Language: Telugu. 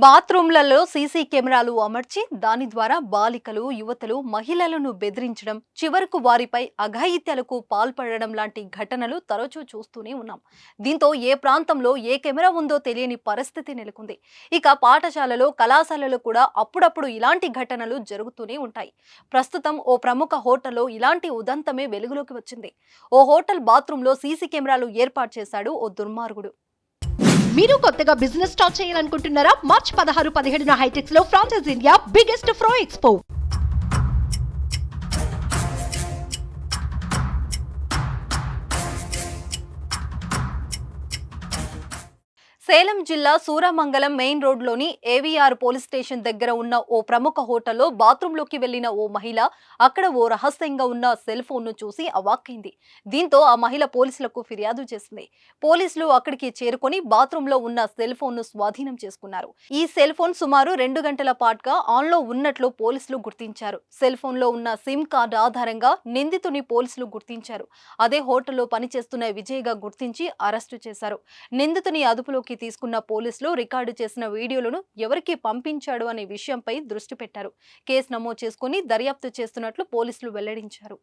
బాత్రూంలలో సీసీ కెమెరాలు అమర్చి దాని ద్వారా బాలికలు, యువతులు, మహిళలను బెదిరించడం, చివరకు వారిపై అఘాయిత్యాలకు పాల్పడడం లాంటి ఘటనలు తరచూ చూస్తూనే ఉన్నాం. దీంతో ఏ ప్రాంతంలో ఏ కెమెరా ఉందో తెలియని పరిస్థితి నెలకొంది. ఇక పాఠశాలలో, కళాశాలలో కూడా అప్పుడప్పుడు ఇలాంటి ఘటనలు జరుగుతూనే ఉంటాయి. ప్రస్తుతం ఓ ప్రముఖ హోటల్లో ఇలాంటి ఉదంతమే వెలుగులోకి వచ్చింది. ఓ హోటల్ బాత్రూంలో సీసీ కెమెరాలు ఏర్పాటు చేశాడు ఓ దుర్మార్గుడు. మీరు కొత్తగా బిజినెస్ స్టార్ట్ చేయాలనుకుంటున్నారా? మార్చ్ 16, 17 హైటెక్స్ లో franchise India biggest ఫ్రో expo. Salem జిల్లా సూరమంగళం మెయిన్ రోడ్లోని ఏవీఆర్ పోలీస్ స్టేషన్ దగ్గర ఉన్న ఓ ప్రముఖ హోటల్లో బాత్రూంలోకి వెళ్లిన ఓ మహిళ అక్కడ ఓ రహస్యంగా ఉన్న సెల్ ఫోన్ను చూసి అవాక్కైంది. దీంతో ఆ మహిళ పోలీసులకు ఫిర్యాదు చేసింది. పోలీసులు అక్కడికి చేరుకొని బాత్రూంలో ఉన్న సెల్ ఫోన్ను స్వాధీనం చేసుకున్నారు. ఈ సెల్ ఫోన్ సుమారు 2 గంటల పాటుగా ఆన్లో ఉన్నట్లు పోలీసులు గుర్తించారు. సెల్ ఫోన్లో ఉన్న సిమ్ కార్డు ఆధారంగా నిందితుని పోలీసులు గుర్తించారు. అదే హోటల్లో పనిచేస్తున్న విజయ్గా గుర్తించి అరెస్టు చేశారు. నిందితుని అదుపులోకి తీసుకున్న పోలీసులు రికార్డు చేసిన వీడియోలను ఎవరికి పంపించాడు అనే విషయంపై దృష్టి పెట్టారు. కేసు నమోదు చేసుకుని దర్యాప్తు చేస్తున్నట్లు పోలీసులు వెల్లడించారు.